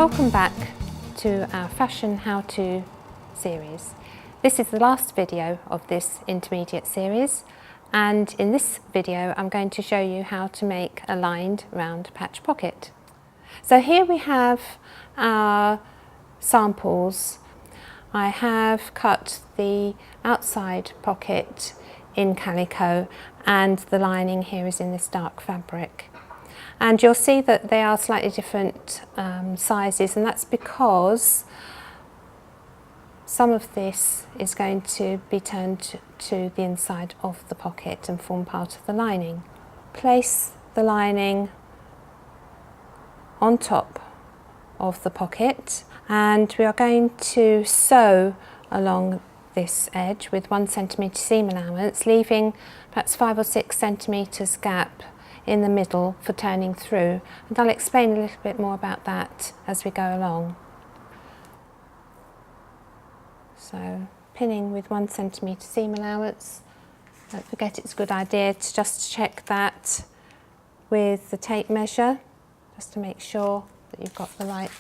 Welcome back to our fashion how-to series. This is the last video of this intermediate series, and in this video I'm going to show you how to make a lined round patch pocket. So here we have our samples. I have cut the outside pocket in calico and the lining here is in this dark fabric. And you'll see that they are slightly different sizes, and that's because some of this is going to be turned to the inside of the pocket and form part of the lining. Place the lining on top of the pocket, and we are going to sew along this edge with 1 centimetre seam allowance, leaving perhaps 5 or 6 centimetres gap in the middle for turning through, and I'll explain a little bit more about that as we go along. So pinning with 1 centimetre seam allowance. Don't forget, it's a good idea to just check that with the tape measure, just to make sure that you've got the right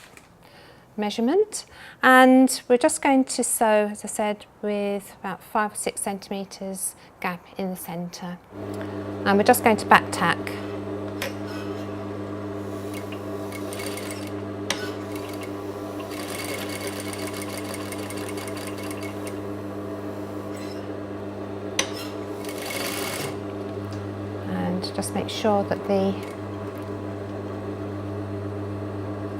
measurement. And we're just going to sew, as I said, with about 5 or 6 centimetres gap in the centre. And we're just going to back tack. And just make sure that the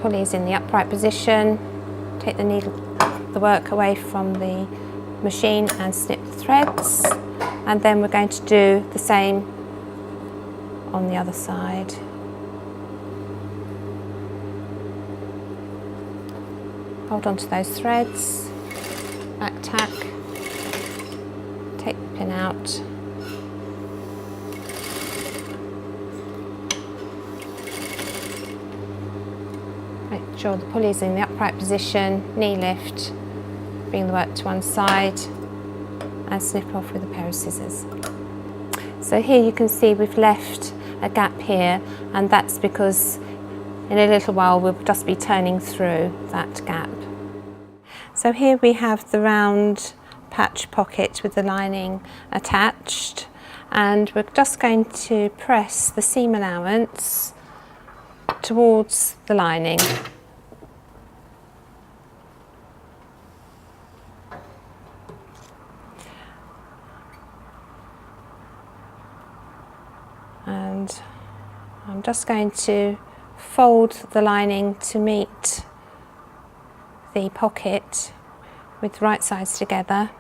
pulley is in the upright position. Take the work away from the machine and snip the threads, and then we're going to do the same on the other side. Hold on to those threads, back tack, take the pin out. Make sure the pulley is in the upright position, knee lift, bring the work to one side and snip off with a pair of scissors. So here you can see we've left a gap here, and that's because in a little while we'll just be turning through that gap. So here we have the round patch pocket with the lining attached, and we're just going to press the seam allowance towards the lining. And I'm just going to fold the lining to meet the pocket with the right sides together,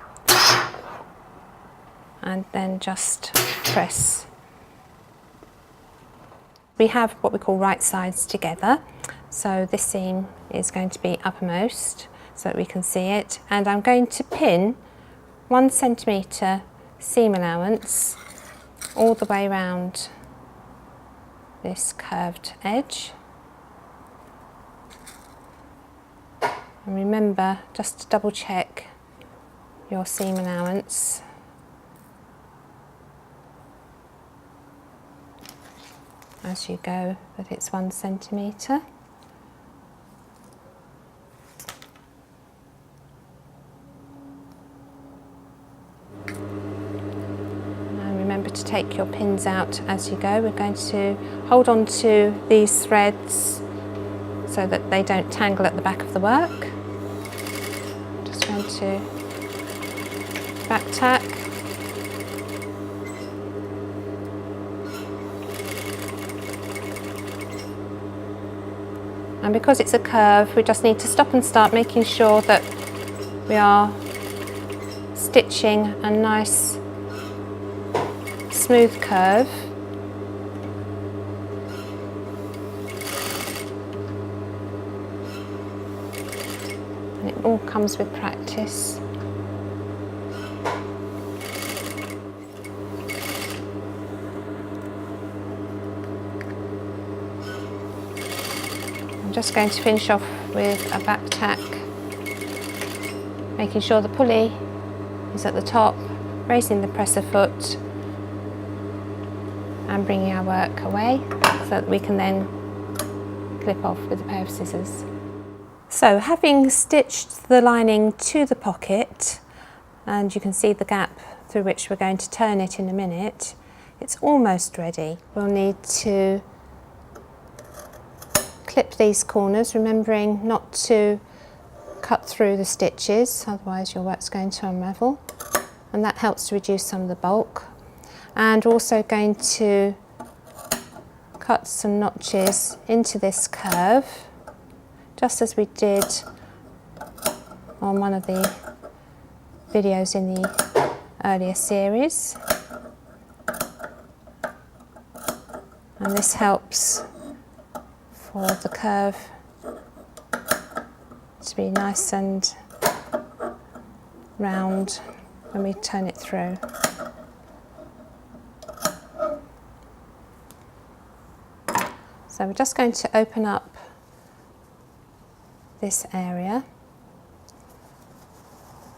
and then just press. We have what we call right sides together, so this seam is going to be uppermost so that we can see it, and I'm going to pin 1 centimetre seam allowance all the way round this curved edge. And remember just to double check your seam allowance. As you go, that it's 1 centimetre. And remember to take your pins out as you go. We're going to hold on to these threads so that they don't tangle at the back of the work. Just going to back tack. And because it's a curve, we just need to stop and start, making sure that we are stitching a nice smooth curve. And it all comes with practice. Just going to finish off with a back tack, making sure the pulley is at the top, raising the presser foot and bringing our work away so that we can then clip off with a pair of scissors. So having stitched the lining to the pocket, and you can see the gap through which we're going to turn it in a minute, it's almost ready. We'll need to clip these corners, remembering not to cut through the stitches, otherwise your work's going to unravel, and that helps to reduce some of the bulk. And also going to cut some notches into this curve, just as we did on one of the videos in the earlier series. And this helps for the curve to be nice and round when we turn it through. So we're just going to open up this area,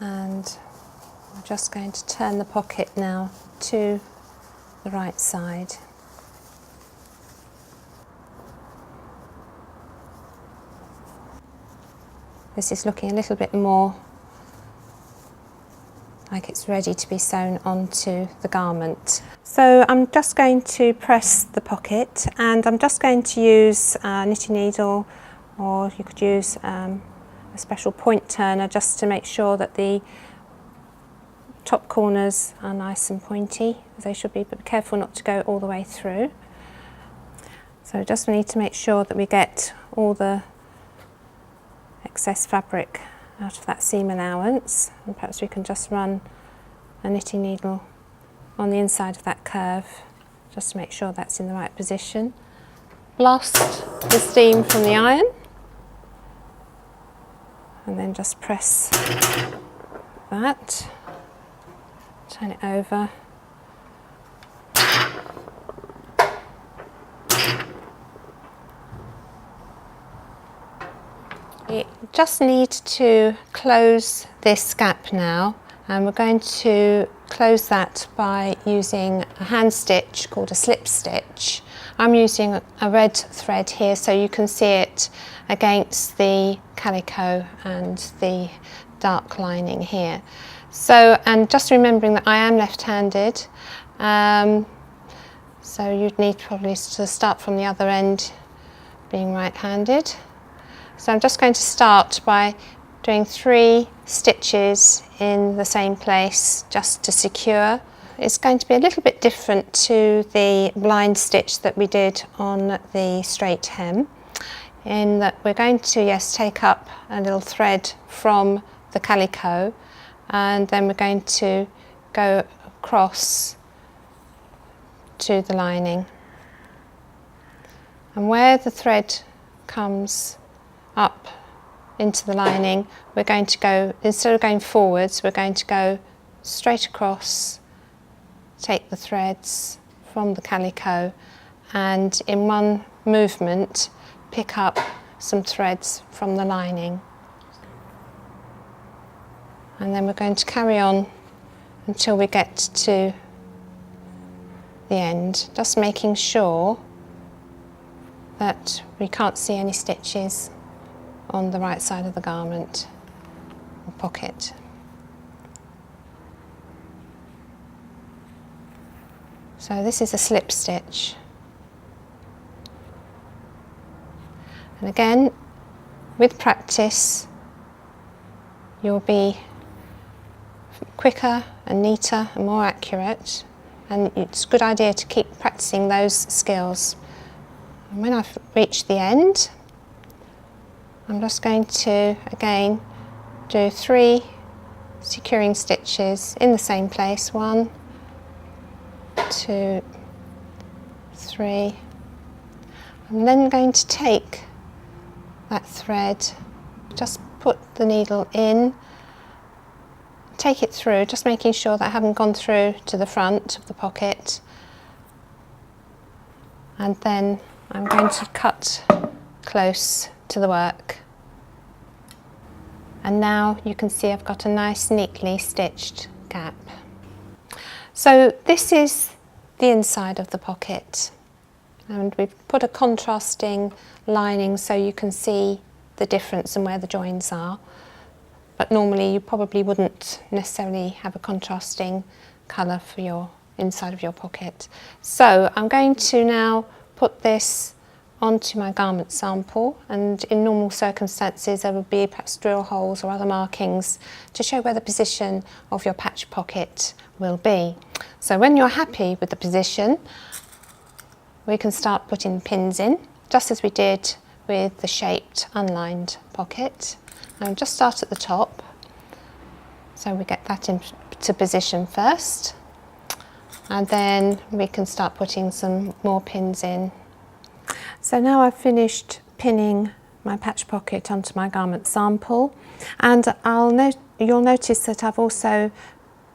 and I'm just going to turn the pocket now to the right side. This is looking a little bit more like it's ready to be sewn onto the garment. So I'm just going to press the pocket, and I'm just going to use a knitting needle, or you could use a special point turner, just to make sure that the top corners are nice and pointy, as they should be, but be careful not to go all the way through. So just need to make sure that we get all the excess fabric out of that seam allowance, and perhaps we can just run a knitting needle on the inside of that curve just to make sure that's in the right position. Blast the steam from the iron, and then just press that, turn it over. We just need to close this gap now, and we're going to close that by using a hand stitch called a slip stitch. I'm using a red thread here, so you can see it against the calico and the dark lining here. So, and just remembering that I am left-handed, so you'd need probably to start from the other end being right-handed. So I'm just going to start by doing 3 stitches in the same place just to secure. It's going to be a little bit different to the blind stitch that we did on the straight hem, in that we're going to, yes, take up a little thread from the calico, and then we're going to go across to the lining. And where the thread comes up into the lining, we're going to go, instead of going forwards, we're going to go straight across, take the threads from the calico, and in one movement pick up some threads from the lining. And then we're going to carry on until we get to the end, just making sure that we can't see any stitches on the right side of the garment or pocket. So this is a slip stitch. And again, with practice, you'll be quicker and neater and more accurate, and it's a good idea to keep practicing those skills. And when I've reached the end, I'm just going to again do 3 securing stitches in the same place. 1, 2, 3. I'm then going to take that thread, just put the needle in, take it through, just making sure that I haven't gone through to the front of the pocket, and then I'm going to cut close to the work. And now you can see I've got a nice neatly stitched gap. So this is the inside of the pocket, and we've put a contrasting lining so you can see the difference and where the joins are. But normally you probably wouldn't necessarily have a contrasting colour for your inside of your pocket. So I'm going to now put this onto my garment sample, and in normal circumstances there would be perhaps drill holes or other markings to show where the position of your patch pocket will be. So when you're happy with the position, we can start putting pins in, just as we did with the shaped unlined pocket. And just start at the top, so we get that into position first, and then we can start putting some more pins in. So now I've finished pinning my patch pocket onto my garment sample, and you'll notice that I've also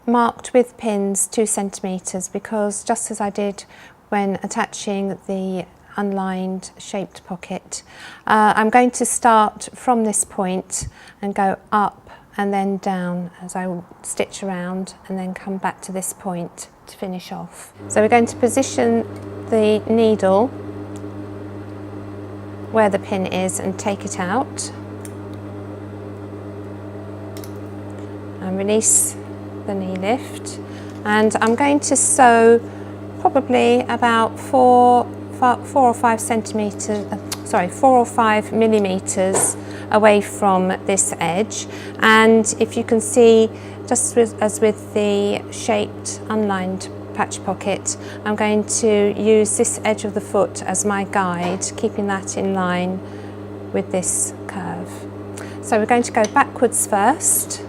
marked with pins 2 centimetres, because just as I did when attaching the unlined shaped pocket, I'm going to start from this point and go up and then down as I stitch around, and then come back to this point to finish off. So we're going to position the needle where the pin is and take it out and release the knee lift, and I'm going to sew probably about 4 or 5 millimeters away from this edge. And if you can see, just as with the shaped unlined patch pocket, I'm going to use this edge of the foot as my guide, keeping that in line with this curve. So we're going to go backwards first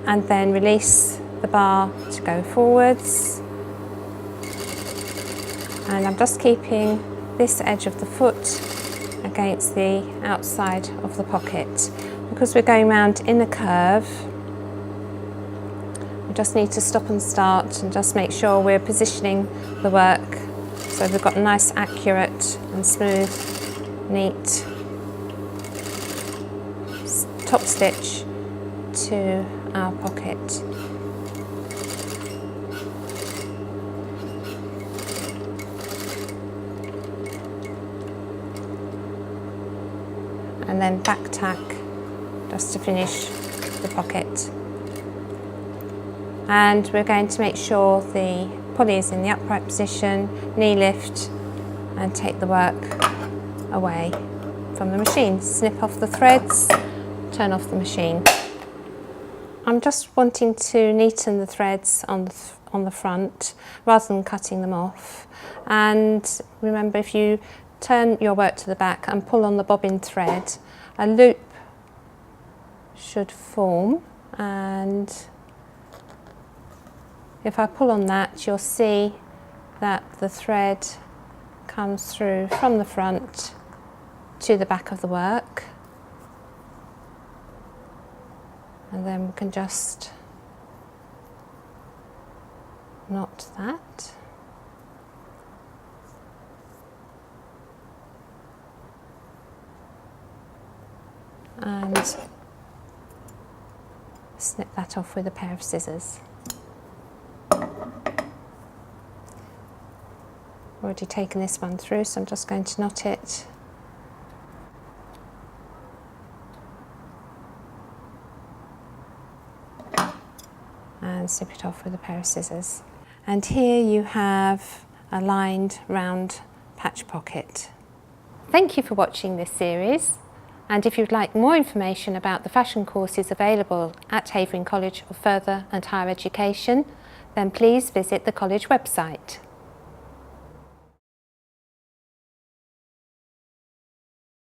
and then release the bar to go forwards, and I'm just keeping this edge of the foot against the outside of the pocket. Because we're going round in a curve, we just need to stop and start and just make sure we're positioning the work so we've got a nice, accurate and smooth, neat top stitch to our pocket. And then back tack just to finish the pocket. And we're going to make sure the pulley is in the upright position, knee lift, and take the work away from the machine. Snip off the threads, turn off the machine. I'm just wanting to neaten the threads on the front rather than cutting them off. And remember, if you turn your work to the back and pull on the bobbin thread, a loop should form, and if I pull on that, you'll see that the thread comes through from the front to the back of the work, and then we can just knot that. And snip that off with a pair of scissors. Already taken this one through, so I'm just going to knot it. And snip it off with a pair of scissors. And here you have a lined round patch pocket. Thank you for watching this series. And if you'd like more information about the fashion courses available at Havering College of Further and Higher Education, then please visit the college website.